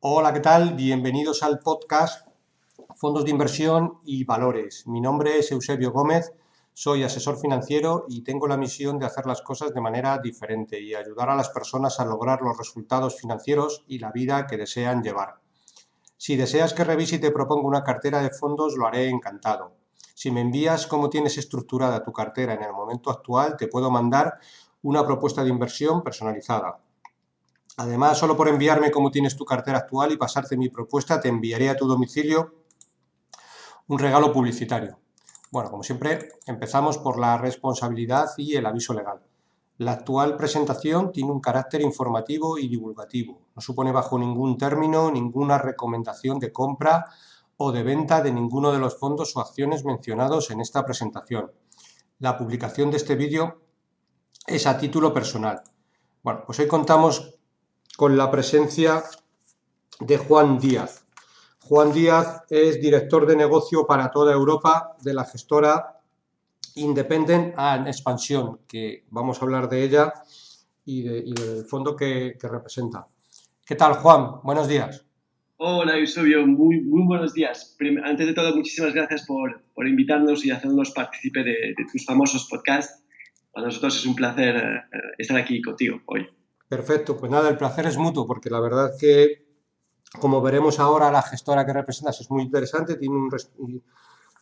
Hola, ¿qué tal? Bienvenidos al podcast Fondos de Inversión y Valores. Mi nombre es Eusebio Gómez, soy asesor financiero y tengo la misión de hacer las cosas de manera diferente y ayudar a las personas a lograr los resultados financieros y la vida que desean llevar. Si deseas que revise y te proponga una cartera de fondos, lo haré encantado. Si me envías cómo tienes estructurada tu cartera en el momento actual, te puedo mandar una propuesta de inversión personalizada. Además, solo por enviarme cómo tienes tu cartera actual y pasarte mi propuesta, te enviaré a tu domicilio un regalo publicitario. Bueno, como siempre, empezamos por la responsabilidad y el aviso legal. La actual presentación tiene un carácter informativo y divulgativo. No supone bajo ningún término ninguna recomendación de compra o de venta de ninguno de los fondos o acciones mencionados en esta presentación. La publicación de este vídeo es a título personal. Bueno, pues hoy contamos con la presencia de Juan Díaz. Juan Díaz es director de negocio para toda Europa de la gestora Independent and Expansión, que vamos a hablar de ella y del fondo que representa. ¿Qué tal, Juan? Buenos días. Hola, Eusebio, muy buenos días. Antes de todo, muchísimas gracias por invitarnos y hacernos partícipe de tus famosos podcasts. Para nosotros es un placer estar aquí contigo hoy. Perfecto, pues nada, el placer es mutuo, porque la verdad que, como veremos ahora, la gestora que representas es muy interesante, tiene un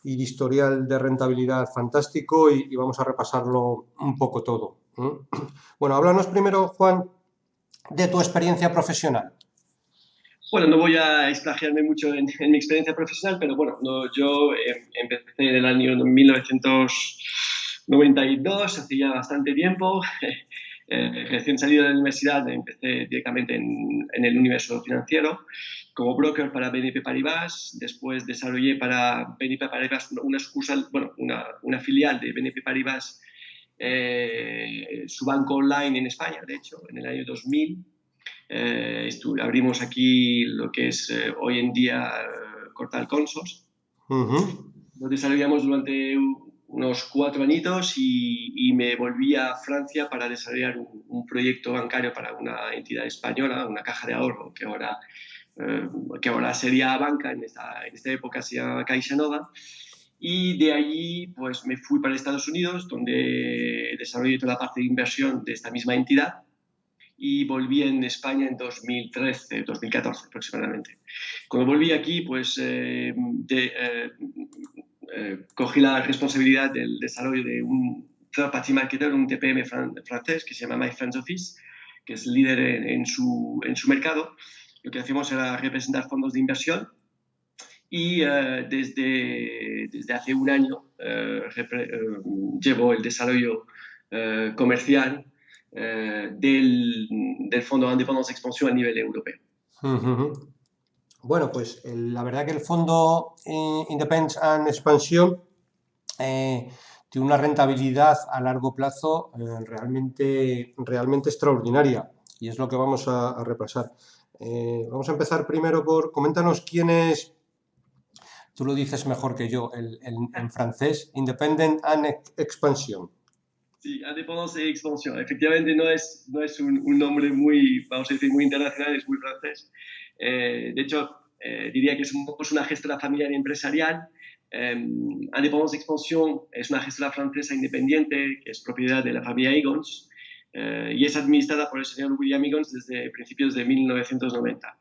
historial de rentabilidad fantástico y vamos a repasarlo un poco todo. Bueno, háblanos primero, Juan, de tu experiencia profesional. Bueno, no voy a explagiarme mucho en mi experiencia profesional, pero bueno, yo empecé en el año 1992, hace ya bastante tiempo. Recién salido de la universidad, empecé directamente en el universo financiero como broker para BNP Paribas. Después desarrollé para BNP Paribas una sucursal, bueno, una filial de BNP Paribas, su banco online en España, de hecho, en el año 2000. Abrimos aquí lo que es hoy en día Cortal Consos. Lo desarrollamos durante unos 4 añitos y me volví a Francia para desarrollar un proyecto bancario para una entidad española, una caja de ahorro que ahora sería banca, en esta época se llama CaixaNova. Y de allí pues me fui para Estados Unidos, donde desarrollé toda la parte de inversión de esta misma entidad, y volví en España en 2013, 2014 aproximadamente. Cuando volví aquí, pues cogí la responsabilidad del desarrollo de un third party marketer, un TPM francés que se llama My Friends Office, que es líder en su mercado. Lo que hacemos era representar fondos de inversión y desde hace un año llevo el desarrollo comercial del Fondo Independence Expansión a nivel europeo. Bueno, pues la verdad que el fondo Independence and Expansión tiene una rentabilidad a largo plazo realmente extraordinaria, y es lo que vamos a repasar. Vamos a empezar primero coméntanos quién es, tú lo dices mejor que yo, en francés, Independent and Expansion. Sí, Independence y Expansión. Efectivamente no es un nombre muy, vamos a decir, muy internacional, es muy francés. De hecho, diría que es una gestora familiar y empresarial. Independence Expansión es una gestora francesa independiente que es propiedad de la familia Aegon y es administrada por el señor William Aegon desde principios de 1990.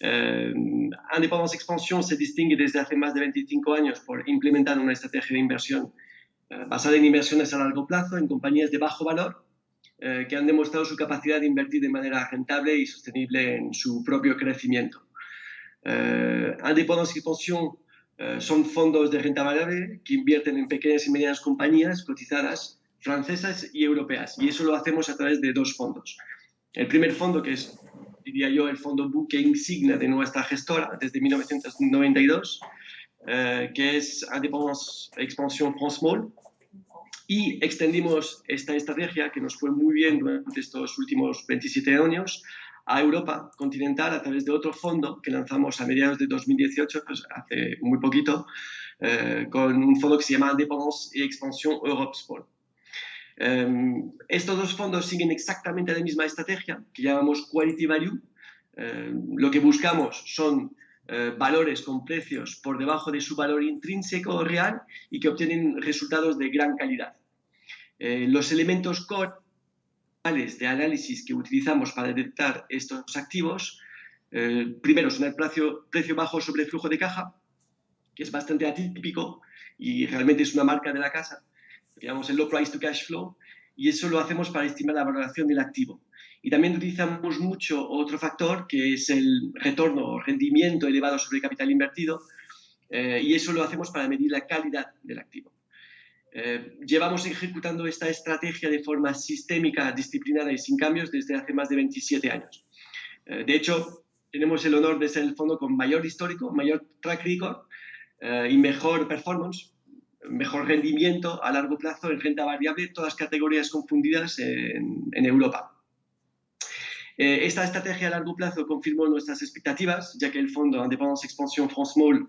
Independence Expansión se distingue desde hace más de 25 años por implementar una estrategia de inversión basada en inversiones a largo plazo en compañías de bajo valor que han demostrado su capacidad de invertir de manera rentable y sostenible en su propio crecimiento. Independence Expansión son fondos de renta variable que invierten en pequeñas y medianas compañías cotizadas francesas y europeas, y eso lo hacemos a través de 2 fondos. El primer fondo, que es, diría yo, el fondo buque insignia de nuestra gestora desde 1992, que es Independence Expansión France Small, y extendimos esta estrategia, que nos fue muy bien durante estos últimos 27 años, a Europa continental a través de otro fondo que lanzamos a mediados de 2018, pues hace muy poquito, con un fondo que se llama Independence y Expansión Europe Sport. Estos 2 fondos siguen exactamente la misma estrategia que llamamos Quality Value, Lo que buscamos son valores con precios por debajo de su valor intrínseco real y que obtienen resultados de gran calidad. Los elementos core de análisis que utilizamos para detectar estos activos, primero son el precio bajo sobre flujo de caja, que es bastante atípico y realmente es una marca de la casa, digamos el low price to cash flow, y eso lo hacemos para estimar la valoración del activo. Y también utilizamos mucho otro factor que es el retorno o rendimiento elevado sobre el capital invertido, y eso lo hacemos para medir la calidad del activo. Llevamos ejecutando esta estrategia de forma sistémica, disciplinada y sin cambios desde hace más de 27 años. De hecho, tenemos el honor de ser el fondo con mayor histórico, mayor track record y mejor performance, mejor rendimiento a largo plazo en renta variable, todas categorías confundidas en Europa. Esta estrategia a largo plazo confirmó nuestras expectativas, ya que el fondo Indépendance Expansion France Small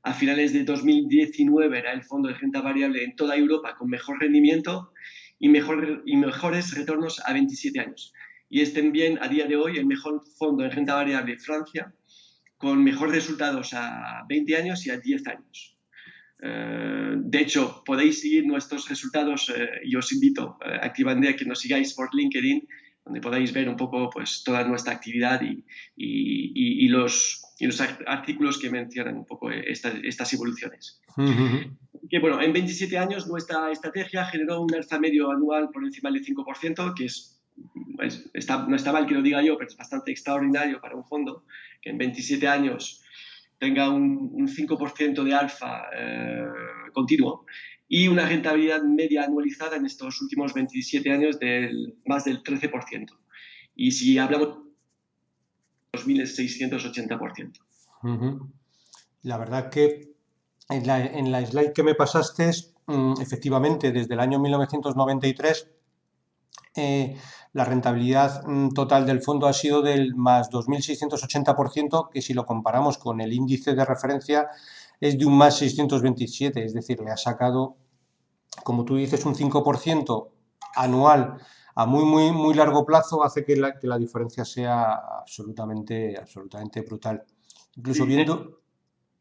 a finales de 2019 era el fondo de renta variable en toda Europa con mejor rendimiento y mejores retornos a 27 años. Y es también a día de hoy el mejor fondo en renta variable en Francia con mejores resultados a 20 años y a 10 años. De hecho, podéis seguir nuestros resultados y os invito activamente a que nos sigáis por LinkedIn, donde podáis ver un poco pues, toda nuestra actividad y los artículos que mencionan un poco estas evoluciones. Que, bueno, en 27 años nuestra estrategia generó un alfa medio anual por encima del 5%, que no está mal que lo diga yo, pero es bastante extraordinario para un fondo, que en 27 años tenga un 5% de alfa continuo y una rentabilidad media anualizada en estos últimos 27 años de más del 13%. Y si hablamos de 2.680%. La verdad que en la slide que me pasaste, efectivamente, desde el año 1993, la rentabilidad total del fondo ha sido del más 2.680%, que si lo comparamos con el índice de referencia es de un más 627, es decir, le ha sacado, como tú dices, un 5% anual a muy largo plazo, hace que la diferencia sea absolutamente brutal. Incluso viendo...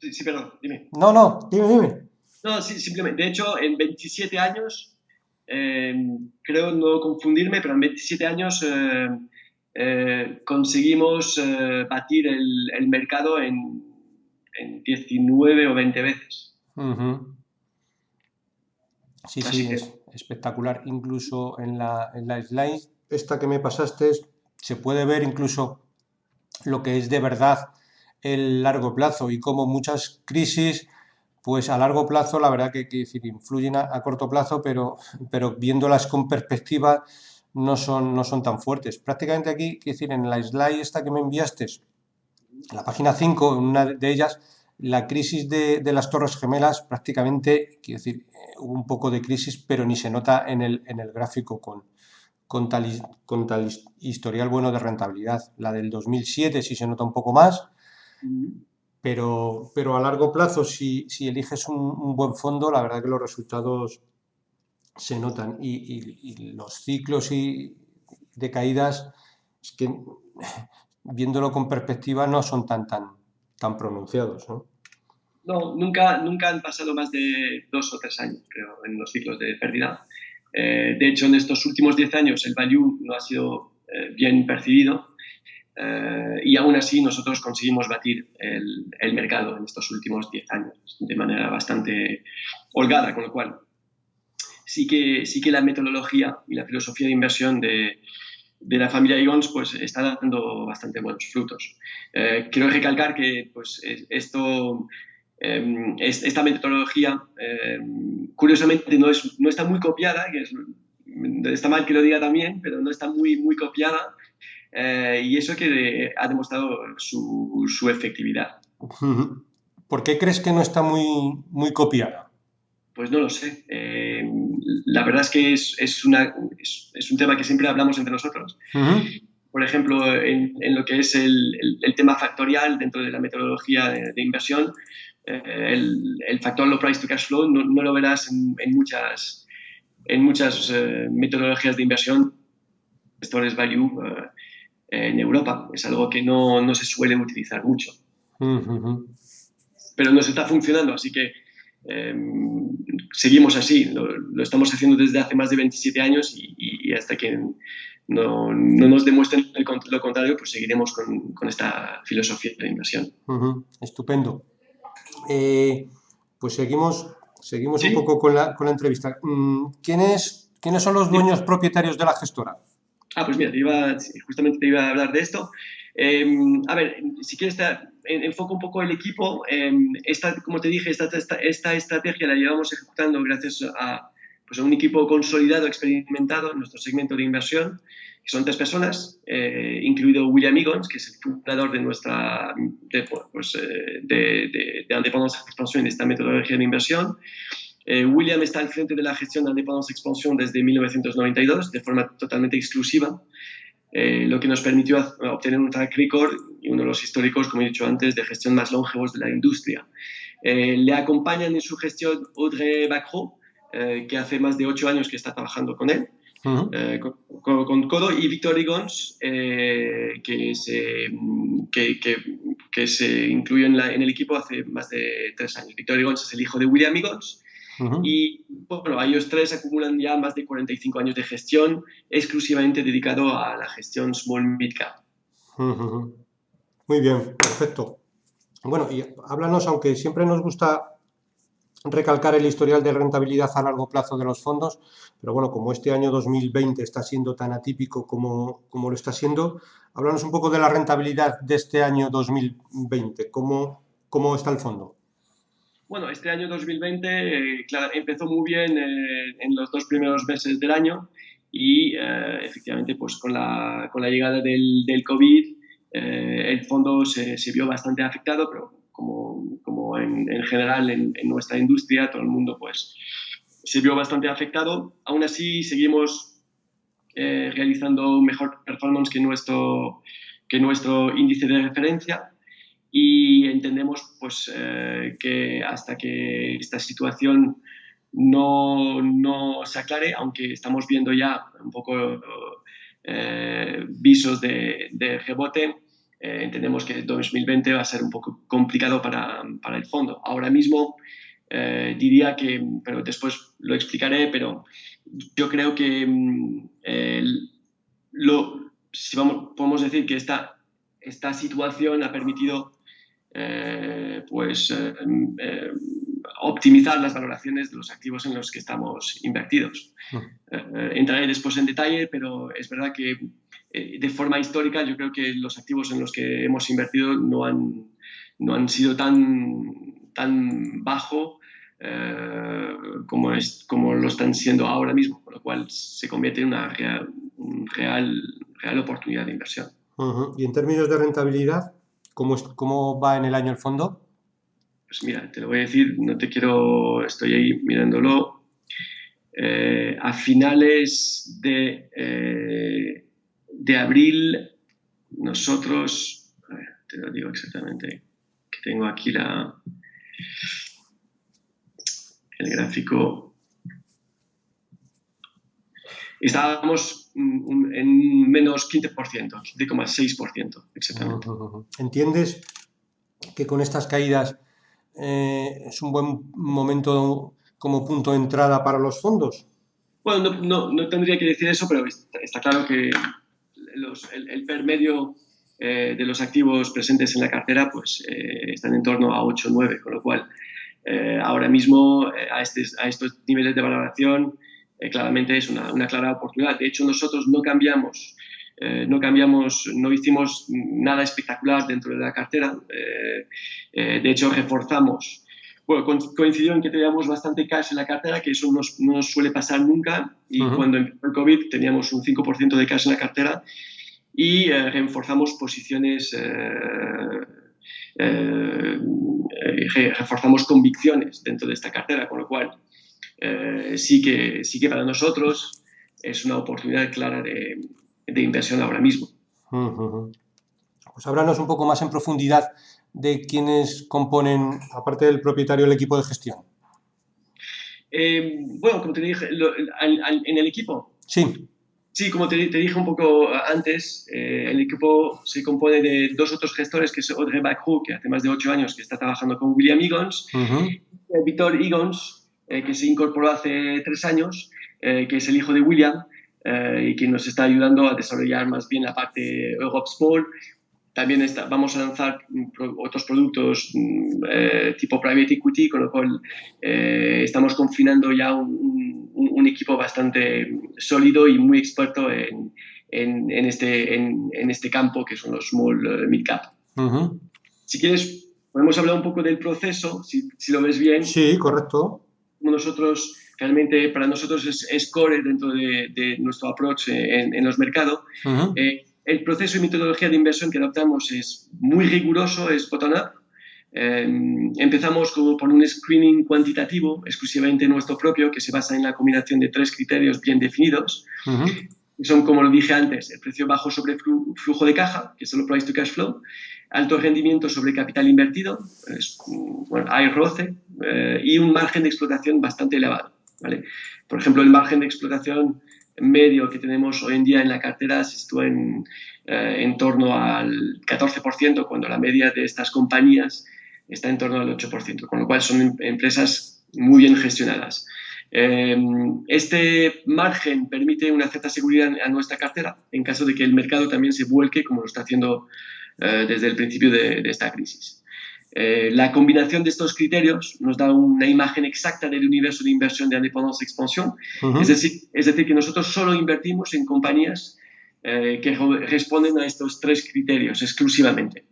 Sí, perdón, dime. No, dime. No, sí, simplemente. De hecho, en 27 años, creo no confundirme, pero en 27 años conseguimos batir el mercado en 19 o 20 veces. Sí, es espectacular. Incluso en la slide esta que me pasaste se puede ver incluso lo que es de verdad el largo plazo y cómo muchas crisis, pues a largo plazo, la verdad que influyen a corto plazo, pero viéndolas con perspectiva no son tan fuertes. Prácticamente aquí, en la slide esta que me enviaste, en la página 5, en una de ellas, la crisis de las Torres Gemelas, prácticamente, hubo un poco de crisis, pero ni se nota en el gráfico con tal historial bueno de rentabilidad. La del 2007 sí se nota un poco más, pero a largo plazo, si eliges un buen fondo, la verdad que los resultados se notan y los ciclos de caídas, es que viéndolo con perspectiva no son tan pronunciados, ¿no? No, nunca han pasado más de 2 o 3 años, creo, en los ciclos de pérdida. De hecho, en estos últimos 10 años el value no ha sido bien percibido y aún así nosotros conseguimos batir el mercado en estos últimos 10 años de manera bastante holgada, con lo cual sí que la metodología y la filosofía de inversión de la familia Egons pues está dando bastante buenos frutos. Quiero recalcar que pues esta metodología curiosamente no está muy copiada, está mal que lo diga también, pero no está muy copiada y eso que ha demostrado su efectividad. ¿Por qué crees que no está muy copiada? Pues no lo sé. La verdad es que es un tema que siempre hablamos entre nosotros. Por ejemplo, en lo que es el tema factorial dentro de la metodología de inversión, el factor low price to cash flow no lo verás en muchas metodologías de inversión, gestores value, en Europa. Es algo que no se suele utilizar mucho, Ujú. pero nos está funcionando, así que seguimos así. Lo estamos haciendo desde hace más de 27 años y hasta que no nos demuestren lo contrario, pues seguiremos con esta filosofía de inversión. Estupendo. Pues seguimos un ¿Sí? poco con la entrevista. ¿Quiénes son los dueños propietarios de la gestora? Pues mira, justamente te iba a hablar de esto. A ver, si quieres, enfoco un poco el equipo. Como te dije, esta estrategia la llevamos ejecutando gracias pues a un equipo consolidado, experimentado en nuestro segmento de inversión, que son 3 personas, incluido William Higgins, que es el fundador de nuestra de Independence Expansión, de esta metodología de inversión. William está al frente de la gestión de Independence Expansión desde 1992, de forma totalmente exclusiva, lo que nos permitió obtener un track record y uno de los históricos, como he dicho antes, de gestión más longevos de la industria. Le acompañan en su gestión Audrey Bacro, que hace más de 8 años que está trabajando con él, con Codo, y Víctor Igons, que se incluyó en el equipo hace más de 3 años. Víctor Igons es el hijo de William Igons. Y bueno, ellos 3 acumulan ya más de 45 años de gestión exclusivamente dedicado a la gestión small mid cap. Muy bien, perfecto. Bueno, y háblanos, aunque siempre nos gusta recalcar el historial de rentabilidad a largo plazo de los fondos, pero bueno, como este año 2020 está siendo tan atípico como lo está siendo, háblanos un poco de la rentabilidad de este año 2020. ¿Cómo está el fondo? Bueno, este año 2020 claro, empezó muy bien en los 2 primeros meses del año y efectivamente pues con la llegada del COVID el fondo se vio bastante afectado, pero como en general en nuestra industria todo el mundo pues se vio bastante afectado. Aún así seguimos realizando mejor performance que nuestro índice de referencia. Y entendemos pues, que hasta que esta situación no se aclare, aunque estamos viendo ya un poco visos de rebote, entendemos que 2020 va a ser un poco complicado para el fondo. Ahora mismo diría que, pero después lo explicaré, pero yo creo que podemos decir que esta situación ha permitido optimizar las valoraciones de los activos en los que estamos invertidos. Entraré después en detalle, pero es verdad que de forma histórica yo creo que los activos en los que hemos invertido no han sido tan bajo como lo están siendo ahora mismo, con lo cual se convierte en una real oportunidad de inversión. Y en términos de rentabilidad, ¿cómo va en el año el fondo? Pues mira, te lo voy a decir, estoy ahí mirándolo. A finales de abril, nosotros, a ver, te lo digo exactamente, que tengo aquí el gráfico. Estábamos en menos 15%, 15,6% exactamente. ¿Entiendes que con estas caídas es un buen momento como punto de entrada para los fondos? Bueno, no tendría que decir eso, pero está claro que el PER medio de los activos presentes en la cartera pues están en torno a 8 o 9, con lo cual ahora mismo a estos niveles de valoración claramente es una clara oportunidad. De hecho, nosotros no hicimos nada espectacular dentro de la cartera. De hecho, reforzamos. Bueno, coincidió en que teníamos bastante cash en la cartera, que eso no nos suele pasar nunca. Y cuando empezó el COVID teníamos un 5% de cash en la cartera y reforzamos posiciones, reforzamos convicciones dentro de esta cartera, con lo cual sí que para nosotros es una oportunidad clara de inversión ahora mismo. Pues háblanos un poco más en profundidad de quiénes componen, aparte del propietario, el equipo de gestión. Bueno, como te dije, en el equipo. Sí. Sí, como te dije un poco antes, el equipo se compone de 2 otros gestores, que es Audrey Bacroux, que hace más de 8 años que está trabajando con William Higgins, y Víctor Higgins, que se incorporó hace 3 años, que es el hijo de William, y que nos está ayudando a desarrollar más bien la parte Europe Sport. También vamos a lanzar otros productos tipo private equity, con lo cual estamos confinando ya un equipo bastante sólido y muy experto en este campo, que son los small mid cap. Si quieres, podemos hablar un poco del proceso, si lo ves bien. Sí, correcto. Nosotros, realmente, para nosotros es core dentro de nuestro approach en los mercados. El proceso y metodología de inversión que adoptamos es muy riguroso, es bottom-up. Empezamos por un screening cuantitativo, exclusivamente nuestro propio, que se basa en la combinación de 3 criterios bien definidos. Son, como lo dije antes, el precio bajo sobre flujo de caja, que es el price to cash flow, alto rendimiento sobre capital invertido, hay ROCE, y un margen de explotación bastante elevado, ¿vale? Por ejemplo, el margen de explotación medio que tenemos hoy en día en la cartera se sitúa en torno al 14%, cuando la media de estas compañías está en torno al 8%, con lo cual son empresas muy bien gestionadas. Este margen permite una cierta seguridad a nuestra cartera en caso de que el mercado también se vuelque, como lo está haciendo desde el principio de esta crisis. La combinación de estos criterios nos da una imagen exacta del universo de inversión de Independence Expansión. Es decir, que nosotros solo invertimos en compañías que responden a estos 3 criterios exclusivamente.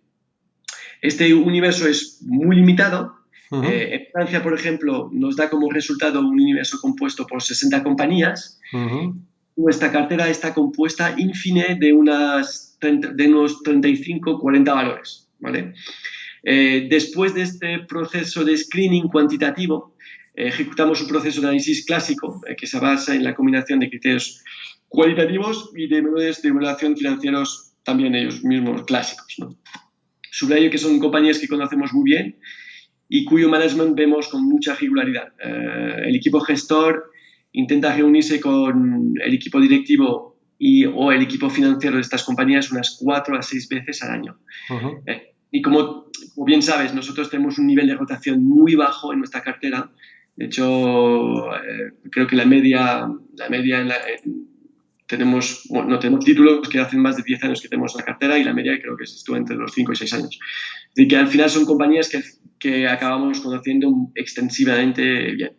Este universo es muy limitado. En Francia, por ejemplo, nos da como resultado un universo compuesto por 60 compañías. Nuestra cartera está compuesta, in fine, de unos 35-40 valores, ¿vale? Después de este proceso de screening cuantitativo, ejecutamos un proceso de análisis clásico que se basa en la combinación de criterios cualitativos y de modelos de evaluación financieros, también ellos mismos clásicos, ¿no? Subrayo que son compañías que conocemos muy bien y cuyo management vemos con mucha regularidad. El equipo gestor intenta reunirse con el equipo directivo o el equipo financiero de estas compañías unas 4 a 6 veces al año. Y como bien sabes, nosotros tenemos un nivel de rotación muy bajo en nuestra cartera. De hecho, creo que la media tenemos títulos que hacen más de 10 años que tenemos en la cartera, y la media creo que estuvo entre los 5 y 6 años. Así que al final son compañías que acabamos conociendo extensivamente bien.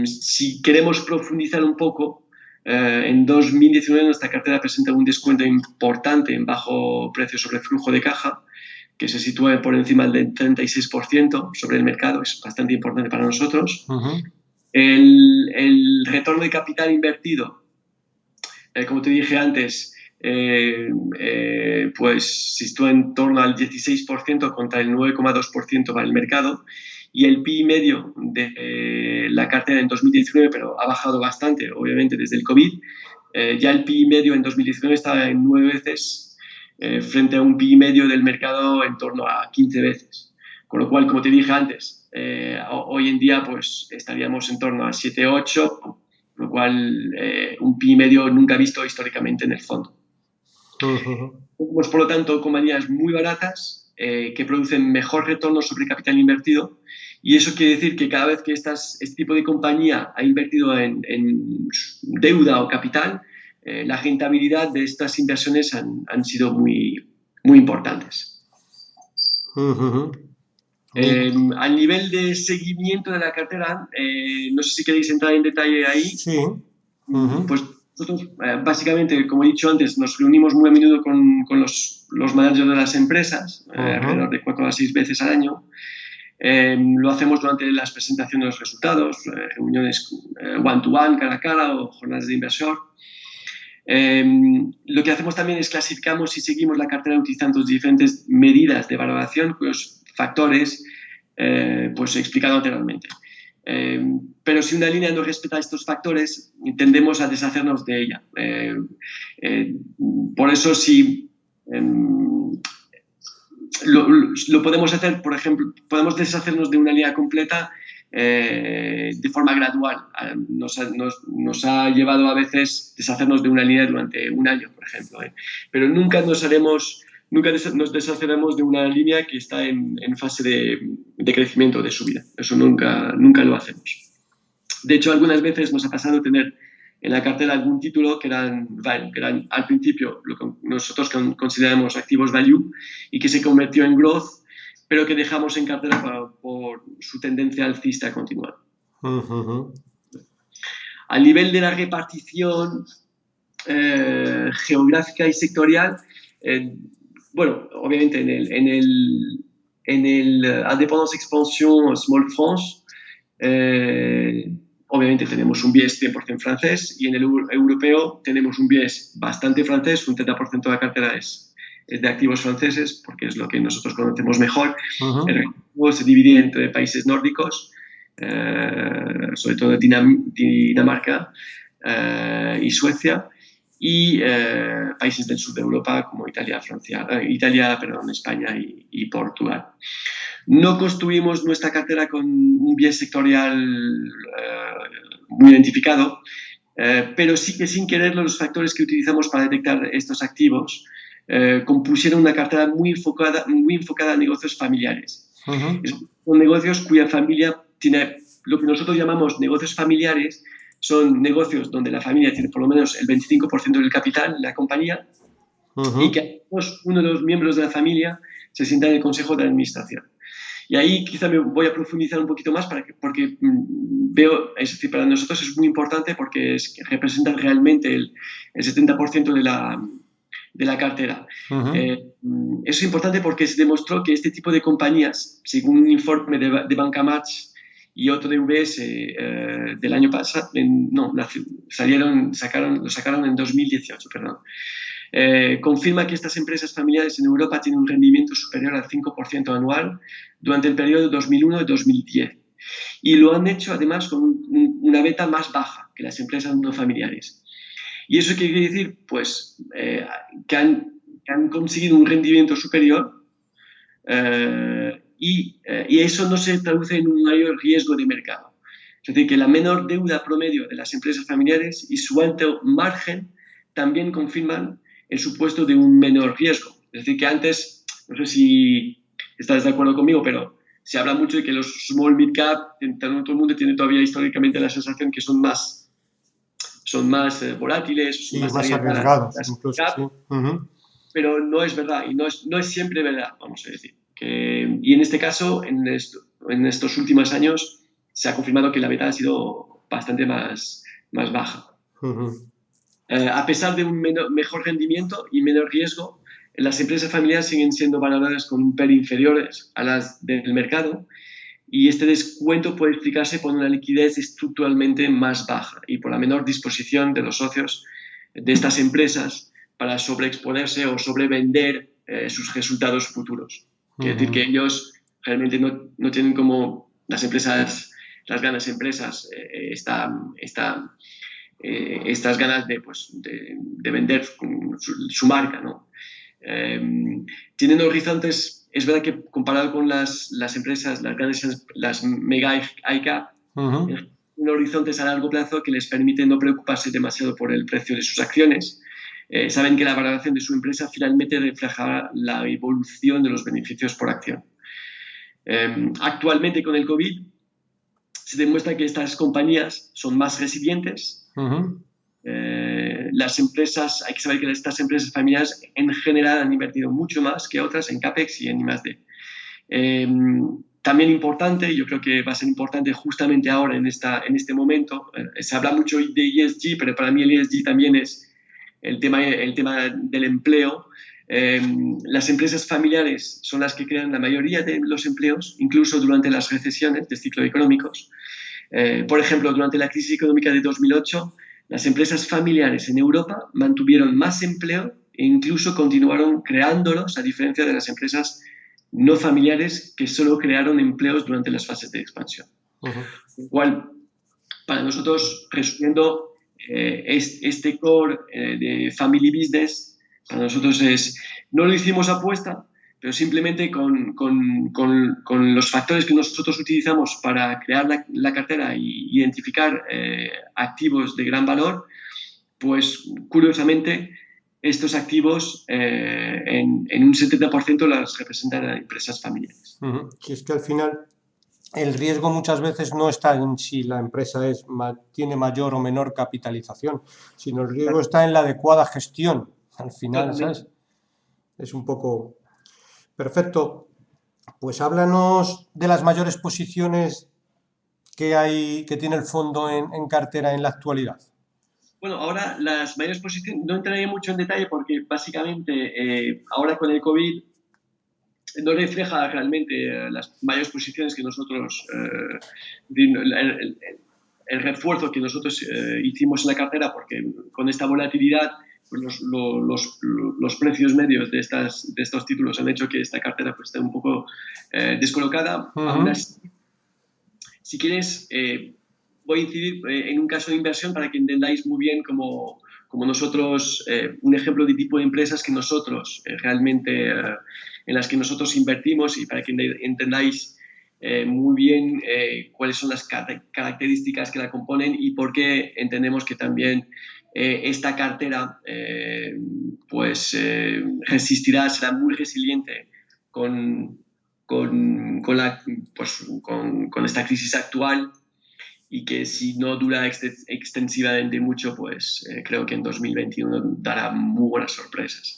Si queremos profundizar un poco, en 2019 nuestra cartera presenta un descuento importante en bajo precio sobre flujo de caja, que se sitúa por encima del 36% sobre el mercado. Es bastante importante para nosotros. El retorno de capital invertido, como te dije antes, pues se sitúa en torno al 16% contra el 9,2% para el mercado, y el PI medio de la cartera en 2019, pero ha bajado bastante, obviamente, desde el COVID. Ya el PI medio en 2019 estaba en 9 veces, frente a un PI medio del mercado en torno a 15 veces. Con lo cual, como te dije antes, hoy en día pues estaríamos en torno a 7-8, lo cual un PI medio nunca visto históricamente en el fondo. Pues, por lo tanto, compañías muy baratas que producen mejor retorno sobre capital invertido, y eso quiere decir que cada vez que este tipo de compañía ha invertido en deuda o capital, la rentabilidad de estas inversiones han sido muy, muy importantes. Al nivel de seguimiento de la cartera, no sé si queréis entrar en detalle ahí. Sí. Pues nosotros, básicamente, como he dicho antes, nos reunimos muy a menudo con los managers de las empresas, alrededor de 4 a 6 veces al año. Lo hacemos durante las presentaciones de los resultados, reuniones one-to-one, cara a cara, o jornadas de inversión. Lo que hacemos también es clasificamos y seguimos la cartera utilizando diferentes medidas de valoración, cuyos factores pues he explicado anteriormente. Pero si una línea no respeta estos factores, tendemos a deshacernos de ella. Por eso, si lo podemos hacer, por ejemplo, podemos deshacernos de una línea completa de forma gradual. Nos ha llevado a veces deshacernos de una línea durante un año, por ejemplo, pero nunca nos deshaceremos de una línea que está en fase de crecimiento, de subida. Eso nunca lo hacemos. De hecho, algunas veces nos ha pasado tener en la cartera algún título que eran al principio lo que nosotros consideramos activos value y que se convirtió en growth, pero que dejamos en cartera por su tendencia alcista continuada. Al nivel de la repartición geográfica y sectorial, bueno, obviamente en el Indépendance Expansion Small France, obviamente tenemos un biais 100% francés, y en el europeo tenemos un biais bastante francés, un 30% de la cartera es de activos franceses, porque es lo que nosotros conocemos mejor. El resto se divide entre países nórdicos, sobre todo Dinamarca y Suecia, y países del sur de Europa como Italia, España y Portugal. No construimos nuestra cartera con un biais sectorial muy identificado, pero sí que sin quererlo los factores que utilizamos para detectar estos activos compusieron una cartera muy enfocada a negocios familiares. Son negocios cuya familia tiene lo que nosotros llamamos negocios familiares. Son negocios donde la familia tiene por lo menos el 25% del capital en la compañía y que uno de los miembros de la familia se sienta en el consejo de administración. Y ahí quizá me voy a profundizar un poquito más porque veo, es decir, para nosotros es muy importante porque representan realmente el 70% de la cartera. Eso es importante porque se demostró que este tipo de compañías, según un informe de Banca Match y otro de UBS del año pasado, lo sacaron en 2018, perdón. Confirma que estas empresas familiares en Europa tienen un rendimiento superior al 5% anual durante el periodo 2001-2010. Y lo han hecho además con una beta más baja que las empresas no familiares. ¿Y eso qué quiere decir? Pues que han conseguido un rendimiento superior y eso no se traduce en un mayor riesgo de mercado. Es decir, que la menor deuda promedio de las empresas familiares y su alto margen también confirman el supuesto de un menor riesgo. Es decir, que antes, no sé si estás de acuerdo conmigo, pero se habla mucho de que los small mid-cap, todo el mundo tiene todavía históricamente la sensación que son más volátiles, sí, más arriesgados, incluso, cap, sí. Pero no es verdad y no es siempre verdad, vamos a decir. Y en este caso, en estos últimos años, se ha confirmado que la beta ha sido bastante más baja. A pesar de un mejor rendimiento y menor riesgo, las empresas familiares siguen siendo valoradas con un pelín inferiores a las del mercado, y este descuento puede explicarse por una liquidez estructuralmente más baja y por la menor disposición de los socios de estas empresas para sobreexponerse o sobrevender sus resultados futuros. Quiere decir que ellos realmente no tienen como las grandes empresas, estas ganas de vender su marca, ¿no? Tienen horizontes, es verdad que comparado con las empresas, las mega ICAP, tienen horizontes a largo plazo que les permiten no preocuparse demasiado por el precio de sus acciones. Saben que la valoración de su empresa finalmente reflejará la evolución de los beneficios por acción. Actualmente, con el COVID, se demuestra que estas compañías son más resilientes. Las empresas, hay que saber que estas empresas familiares en general han invertido mucho más que otras en CAPEX y en I+D. También importante, yo creo que va a ser importante justamente ahora en este momento, se habla mucho de ESG, pero para mí el ESG también es el tema del empleo. Las empresas familiares son las que crean la mayoría de los empleos, incluso durante las recesiones de ciclo económicos. Por ejemplo, durante la crisis económica de 2008, las empresas familiares en Europa mantuvieron más empleo e incluso continuaron creándolos, a diferencia de las empresas no familiares que solo crearon empleos durante las fases de expansión. Lo cual, para nosotros, resumiendo, este core de family business, para nosotros no lo hicimos apuesta, pero simplemente con los factores que nosotros utilizamos para crear la cartera y identificar activos de gran valor, pues curiosamente estos activos en un 70% las representan a empresas familiares. Y es que al final el riesgo muchas veces no está en si la empresa tiene mayor o menor capitalización, sino el riesgo está en la adecuada gestión. Al final, ¿sabes? Es un poco... Perfecto. Pues háblanos de las mayores posiciones que tiene el fondo en cartera en la actualidad. Bueno, ahora las mayores posiciones, no entraré mucho en detalle porque básicamente ahora con el COVID no refleja realmente las mayores posiciones que nosotros, el refuerzo que nosotros hicimos en la cartera, porque con esta volatilidad pues los precios medios de estos títulos han hecho que esta cartera pues, esté un poco descolocada. Aún así, si quieres, voy a incidir en un caso de inversión para que entendáis muy bien como nosotros, un ejemplo de tipo de empresas que nosotros realmente, en las que nosotros invertimos y para que entendáis muy bien cuáles son las características que la componen y por qué entendemos que también esta cartera resistirá, será muy resiliente con esta crisis actual y que si no dura extensivamente mucho, pues creo que en 2021 dará muy buenas sorpresas.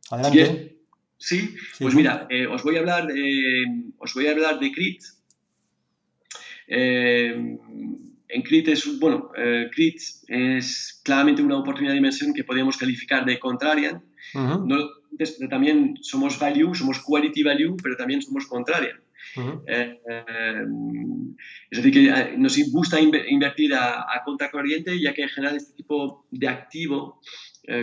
Adelante. Sí, pues mira, os voy a hablar de CRIT. En CRIT CRIT es claramente una oportunidad de inversión que podríamos calificar de contrarian. No, también somos value, somos quality value, pero también somos contrarian. Es decir, que nos gusta invertir a contracorriente, ya que en general este tipo de activo,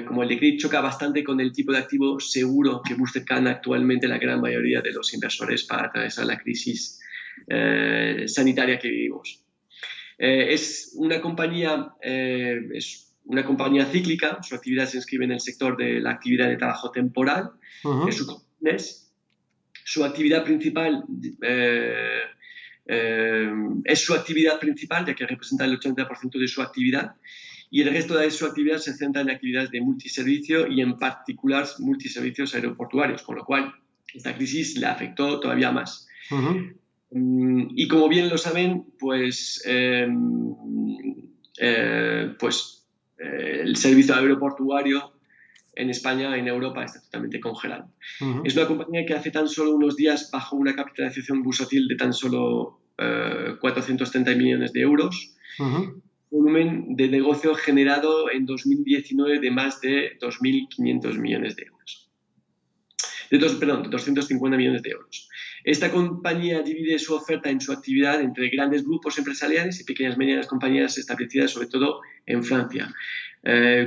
como el de CRIT, choca bastante con el tipo de activo seguro que buscan actualmente la gran mayoría de los inversores para atravesar la crisis sanitaria que vivimos. Es una compañía cíclica, su actividad se inscribe en el sector de la actividad de trabajo temporal, su actividad principal es su actividad principal, ya que representa el 80% de su actividad, y el resto de su actividad se centra en actividades de multiservicio y en particular multiservicios aeroportuarios, con lo cual esta crisis le afectó todavía más. Y como bien lo saben, pues el servicio aeroportuario en España, en Europa, está totalmente congelado. Es una compañía que hace tan solo unos días bajó una capitalización bursátil de tan solo 430 millones de euros, volumen de negocio generado en 2019 de más de 2.500 millones de euros. De 250 millones de euros. Esta compañía divide su oferta en su actividad entre grandes grupos empresariales y pequeñas y medianas compañías establecidas sobre todo en Francia.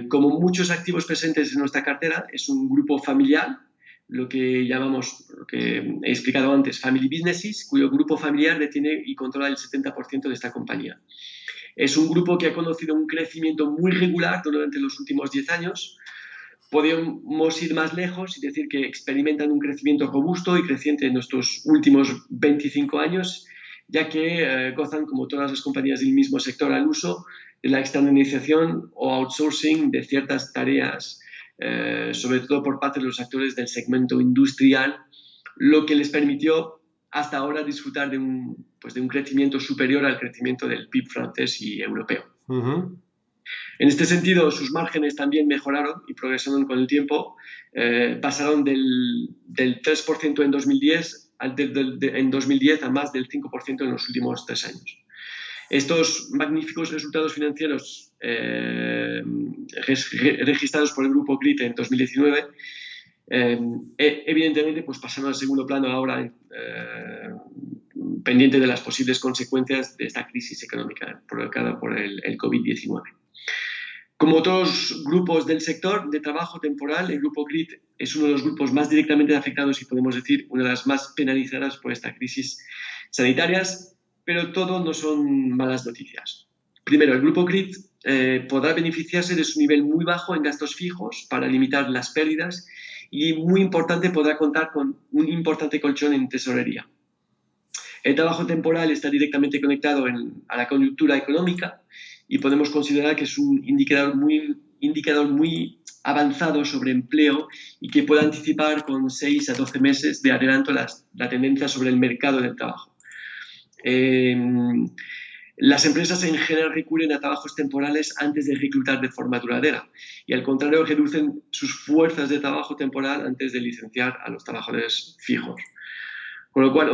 Como muchos activos presentes en nuestra cartera, es un grupo familiar, lo que llamamos, lo que he explicado antes, family businesses, cuyo grupo familiar detiene y controla el 70% de esta compañía. Es un grupo que ha conocido un crecimiento muy regular durante los últimos 10 años. Podemos ir más lejos y decir que experimentan un crecimiento robusto y creciente en estos últimos 25 años, ya que gozan, como todas las compañías del mismo sector al uso, de la externalización o outsourcing de ciertas tareas, sobre todo por parte de los actores del segmento industrial, lo que les permitió hasta ahora disfrutar de un crecimiento superior al crecimiento del PIB francés y europeo. En este sentido, sus márgenes también mejoraron y progresaron con el tiempo. Pasaron del 3% en 2010 a más del 5% en los últimos 3 años. Estos magníficos resultados financieros registrados por el grupo CRIT en 2019 evidentemente pues pasaron al segundo plano ahora, pendiente de las posibles consecuencias de esta crisis económica provocada por el COVID-19. Como otros grupos del sector de trabajo temporal, el grupo CRIT es uno de los grupos más directamente afectados y podemos decir una de las más penalizadas por esta crisis sanitarias, pero todo no son malas noticias. Primero, el grupo CRIT podrá beneficiarse de su nivel muy bajo en gastos fijos para limitar las pérdidas y, muy importante, podrá contar con un importante colchón en tesorería. El trabajo temporal está directamente conectado a la coyuntura económica y podemos considerar que es un indicador muy avanzado sobre empleo y que puede anticipar con 6 a 12 meses de adelanto la tendencia sobre el mercado del trabajo. Las empresas en general recurren a trabajos temporales antes de reclutar de forma duradera y, al contrario, reducen sus fuerzas de trabajo temporal antes de licenciar a los trabajadores fijos. Con lo cual,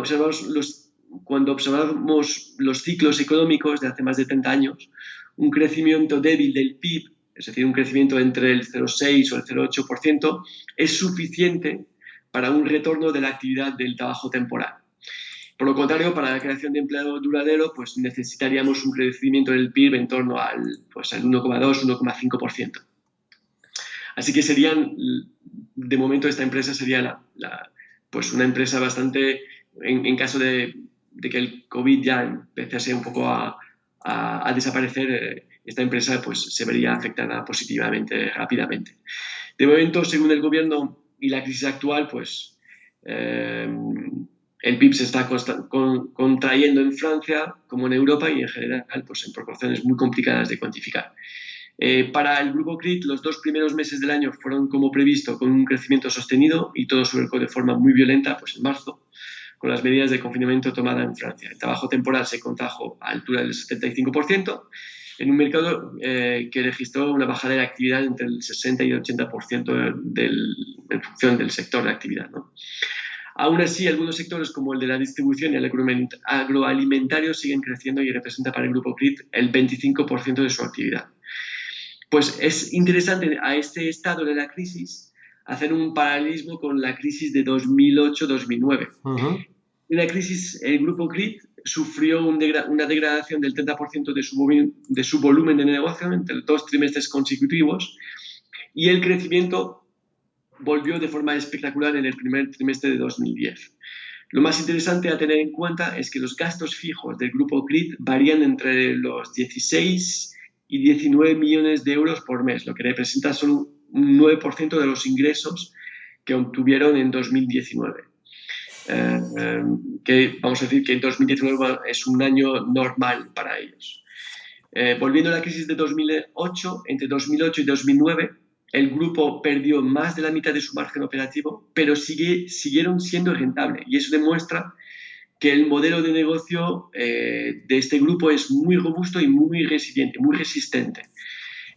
cuando observamos los ciclos económicos de hace más de 30 años, un crecimiento débil del PIB, es decir, un crecimiento entre el 0,6 o el 0,8%, es suficiente para un retorno de la actividad del trabajo temporal. Por lo contrario, para la creación de empleo duradero, pues necesitaríamos un crecimiento del PIB en torno al 1,2-1,5%. Así que de momento, esta empresa sería pues una empresa bastante, en caso de que el COVID ya empezase un poco a desaparecer, esta empresa pues se vería afectada positivamente rápidamente. De momento, según el gobierno y la crisis actual, pues el PIB se está contrayendo en Francia como en Europa y en general pues en proporciones muy complicadas de cuantificar. Para el grupo CRIT, los 2 primeros meses del año fueron como previsto, con un crecimiento sostenido y todo sobre todo de forma muy violenta, pues en marzo, con las medidas de confinamiento tomadas en Francia. El trabajo temporal se contrajo a altura del 75%, en un mercado que registró una bajada de la actividad entre el 60 y el 80% en función del sector de actividad, ¿no? Aún así, algunos sectores como el de la distribución y el agroalimentario siguen creciendo y representa para el grupo CRIT el 25% de su actividad. Pues es interesante a este estado de la crisis hacer un paralelismo con la crisis de 2008-2009. En la crisis, el grupo CRIT sufrió una degradación del 30% de su volumen de negocio entre 2 trimestres consecutivos y el crecimiento volvió de forma espectacular en el primer trimestre de 2010. Lo más interesante a tener en cuenta es que los gastos fijos del grupo CRIT varían entre los 16 y 19 millones de euros por mes, lo que representa solo un 9% de los ingresos que obtuvieron en 2019. Que vamos a decir que en 2019 es un año normal para ellos. Volviendo a la crisis de 2008, entre 2008 y 2009, el grupo perdió más de la mitad de su margen operativo, pero siguieron siendo rentables. Y eso demuestra que el modelo de negocio de este grupo es muy robusto y muy resiliente, muy resistente.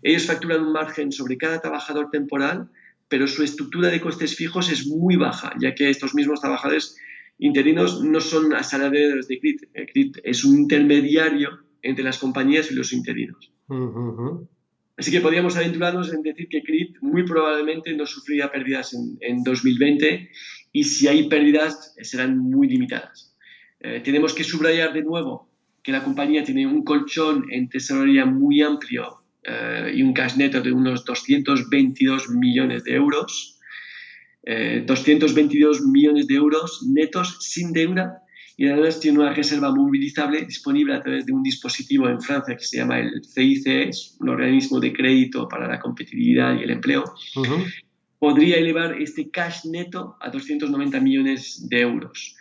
Ellos facturan un margen sobre cada trabajador temporal, pero su estructura de costes fijos es muy baja, ya que estos mismos trabajadores interinos no son asalariados de CRIT. CRIT es un intermediario entre las compañías y los interinos. Así que podríamos aventurarnos en decir que CRIT muy probablemente no sufrirá pérdidas en 2020 y si hay pérdidas serán muy limitadas. Tenemos que subrayar de nuevo que la compañía tiene un colchón en tesorería muy amplio y un cash neto de unos 222 millones de euros. 222 millones de euros netos sin deuda y además tiene una reserva movilizable disponible a través de un dispositivo en Francia que se llama el CICE, es un organismo de crédito para la competitividad y el empleo. Podría elevar este cash neto a 290 millones de euros.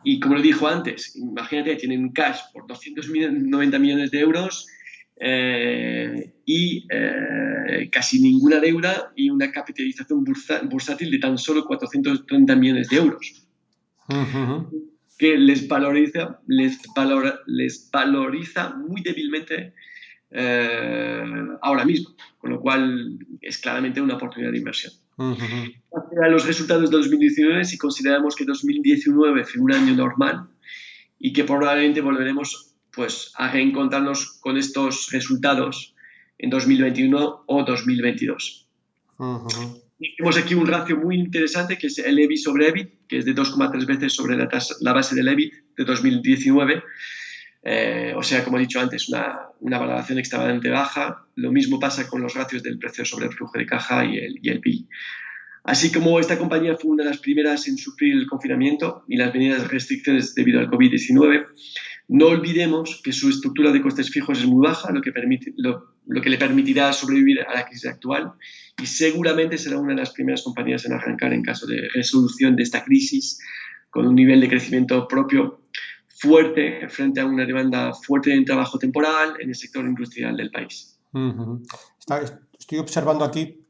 Y como lo dijo antes, imagínate, tienen cash por 290 millones de euros y casi ninguna deuda y una capitalización bursátil de tan solo 430 millones de euros. Que les valoriza muy débilmente ahora mismo, con lo cual es claramente una oportunidad de inversión. A los resultados de 2019, si consideramos que 2019 fue un año normal y que probablemente volveremos pues, a reencontrarnos con estos resultados en 2021 o 2022. Tenemos aquí un ratio muy interesante que es el EBI sobre EBIT, que es de 2,3 veces sobre la base del EBIT de 2019. O sea, como he dicho antes, una valoración extremadamente baja. Lo mismo pasa con los ratios del precio sobre el flujo de caja y el PI. Así como esta compañía fue una de las primeras en sufrir el confinamiento y las medidas de restricciones debido al COVID-19, No olvidemos que su estructura de costes fijos es muy baja, lo que le permitirá sobrevivir a la crisis actual, y seguramente será una de las primeras compañías en arrancar en caso de resolución de esta crisis, con un nivel de crecimiento propio fuerte frente a una demanda fuerte en trabajo temporal en el sector industrial del país. Estoy observando aquí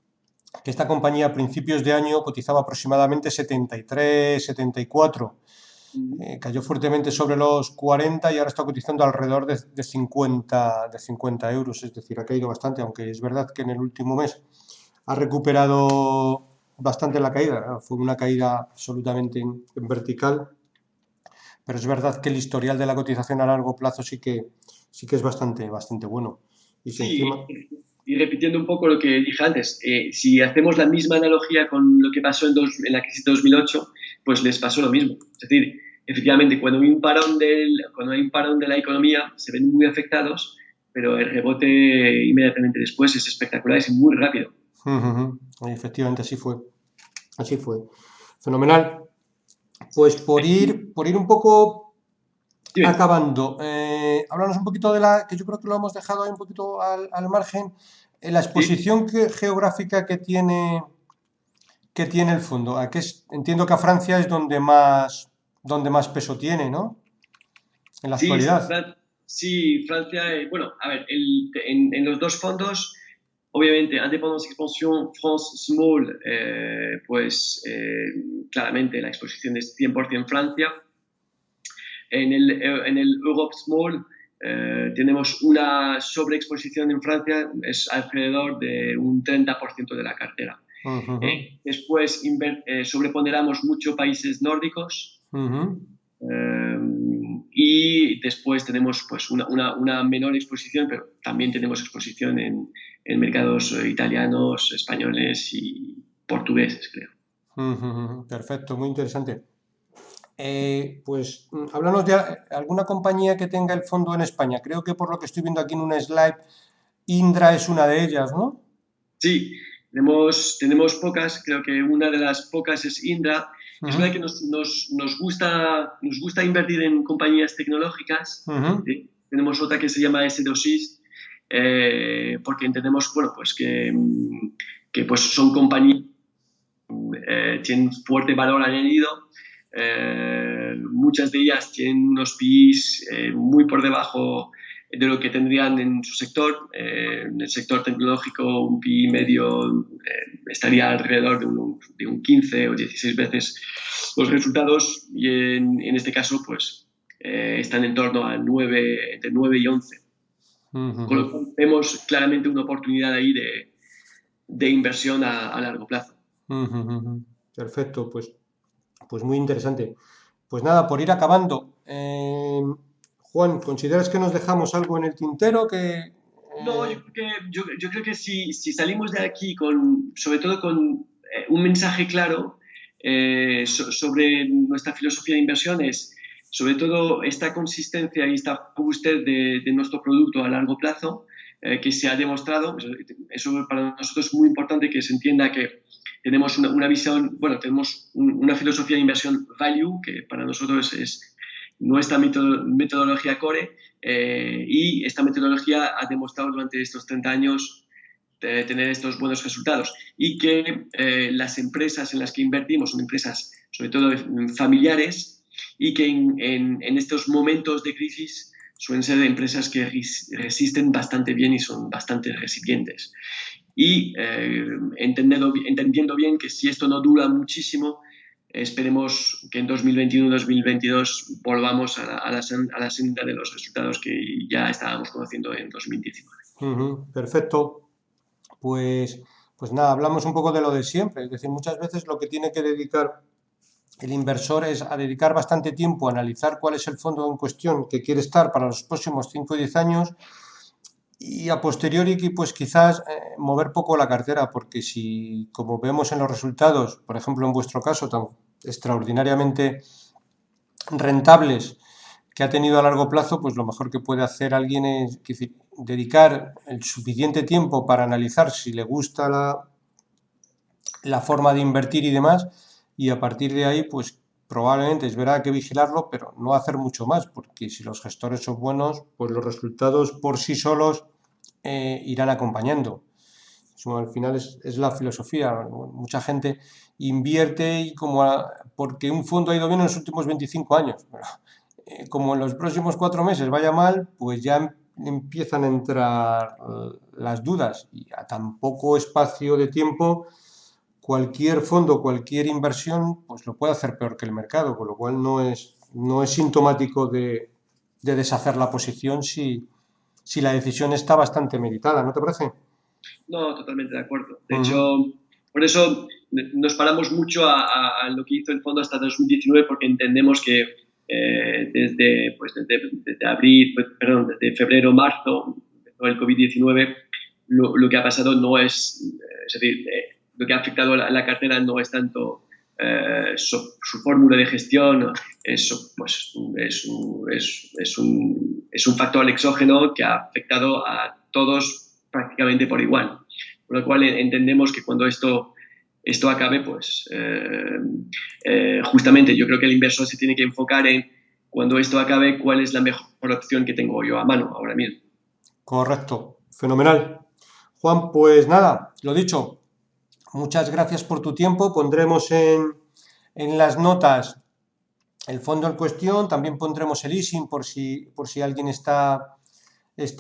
que esta compañía a principios de año cotizaba aproximadamente 73, 74. Cayó fuertemente sobre los 40 y ahora está cotizando alrededor de 50 euros, es decir, ha caído bastante, aunque es verdad que en el último mes ha recuperado bastante la caída, fue una caída absolutamente en vertical, pero es verdad que el historial de la cotización a largo plazo sí que es bastante bueno. Y si Sí, encima... y repitiendo un poco lo que dije antes, si hacemos la misma analogía con lo que pasó en la crisis de 2008, pues les pasó lo mismo. Es decir, efectivamente, cuando hay un parón de la economía, se ven muy afectados, pero el rebote inmediatamente después es espectacular, es muy rápido. Efectivamente, así fue. Así fue. Fenomenal. Pues por ir un poco Dime. acabando, háblanos un poquito que yo creo que lo hemos dejado ahí un poquito al margen, la exposición geográfica que tiene el fondo. Entiendo que a Francia es donde más peso tiene, ¿no? En la Sí, actualidad. sí, Francia, bueno, a ver, en los dos fondos, obviamente, Indépendance Expansion France Small, pues claramente la exposición es 100% Francia. En el Europe Small tenemos una sobreexposición en Francia, es alrededor de un 30% de la cartera. Después sobreponderamos mucho países nórdicos. Y después tenemos pues una menor exposición, pero también tenemos exposición en mercados italianos, españoles y portugueses, creo. Perfecto, muy interesante. Pues háblanos de alguna compañía que tenga el fondo en España. Creo que por lo que estoy viendo aquí en una slide, Indra es una de ellas, ¿no? Sí, tenemos pocas, creo que una de las pocas es Indra. Es verdad que nos gusta invertir en compañías tecnológicas. ¿Sí? Tenemos otra que se llama S2Is, porque entendemos bueno, pues que pues son compañías que tienen fuerte valor añadido. Muchas de ellas tienen unos PIs muy por debajo de lo que tendrían en su sector. En el sector tecnológico un PI medio estaría alrededor de un 15 o 16 veces los resultados y en este caso pues están en torno a entre 9 y 11. Con lo cual vemos claramente una oportunidad ahí de inversión a largo plazo. Perfecto, pues muy interesante. Pues nada, por ir acabando, Juan, ¿consideras que nos dejamos algo en el tintero? No, yo creo que si salimos de aquí sobre todo con un mensaje claro sobre nuestra filosofía de inversiones, sobre todo esta consistencia y esta robustez de nuestro producto a largo plazo, que se ha demostrado, eso para nosotros es muy importante que se entienda que tenemos una visión, bueno, tenemos una filosofía de inversión value, que para nosotros es nuestra metodología core, y esta metodología ha demostrado durante estos 30 años tener estos buenos resultados y que las empresas en las que invertimos son empresas sobre todo familiares y que en estos momentos de crisis suelen ser empresas que resisten bastante bien y son bastante resilientes. Y entendiendo bien que si esto no dura muchísimo, esperemos que en 2021-2022 volvamos a la senda de los resultados que ya estábamos conociendo en 2019. Perfecto. Pues nada, hablamos un poco de lo de siempre. Es decir, muchas veces lo que tiene que dedicar el inversor es a dedicar bastante tiempo a analizar cuál es el fondo en cuestión que quiere estar para los próximos 5 o 10 años y a posteriori pues quizás mover poco la cartera, porque si, como vemos en los resultados, por ejemplo en vuestro caso, tan extraordinariamente rentables que ha tenido a largo plazo, pues lo mejor que puede hacer alguien es dedicar el suficiente tiempo para analizar si le gusta la forma de invertir y demás, y a partir de ahí pues probablemente es verdad que vigilarlo, pero no hacer mucho más, porque si los gestores son buenos, pues los resultados por sí solos irán acompañando. Eso, al final es la filosofía. Mucha gente invierte y porque un fondo ha ido bien en los últimos 25 años. Pero, como en los próximos 4 meses vaya mal, pues ya empiezan a entrar las dudas y a tan poco espacio de tiempo cualquier fondo, cualquier inversión, pues lo puede hacer peor que el mercado, con lo cual no es sintomático de deshacer la posición si la decisión está bastante meditada, ¿no te parece? No, totalmente de acuerdo. De hecho, Ujú. por eso nos paramos mucho a lo que hizo el fondo hasta 2019, porque entendemos que desde abril, perdón, desde febrero, marzo, empezó el COVID-19, lo que ha pasado no es decir, lo que ha afectado a la cartera no es tanto su fórmula de gestión, es un factor exógeno que ha afectado a todos prácticamente por igual. Por lo cual entendemos que cuando esto acabe, pues justamente yo creo que el inversor se tiene que enfocar en cuando esto acabe, cuál es la mejor opción que tengo yo a mano ahora mismo. Correcto, fenomenal. Juan, pues nada, lo dicho, muchas gracias por tu tiempo. Pondremos en las notas el fondo en cuestión, también pondremos el ISIN por si alguien está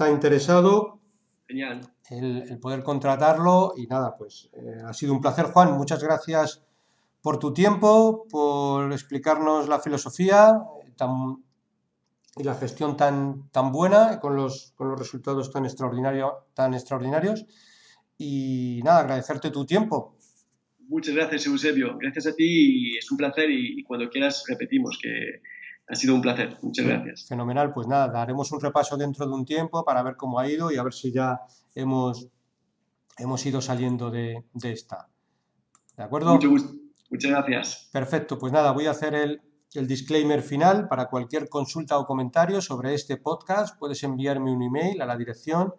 interesado, Genial. el poder contratarlo. Y nada, pues ha sido un placer, Juan. Muchas gracias por tu tiempo, por explicarnos la filosofía y la gestión tan buena, con los resultados tan extraordinarios. Y nada, agradecerte tu tiempo. Muchas gracias, Eusebio. Gracias a ti y es un placer y cuando quieras repetimos que ha sido un placer. Muchas gracias. Fenomenal, pues nada, daremos un repaso dentro de un tiempo para ver cómo ha ido y a ver si ya hemos ido saliendo de esta. ¿De Mucho acuerdo? gusto. Muchas gracias. Perfecto, pues nada, voy a hacer el disclaimer final. Para cualquier consulta o comentario sobre este podcast, puedes enviarme un email a la dirección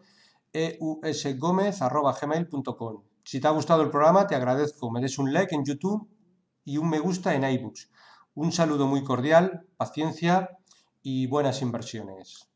eusgomez@gmail.com. Si te ha gustado el programa, te agradezco me des un like en YouTube y un me gusta en iBooks. Un saludo muy cordial, paciencia y buenas inversiones.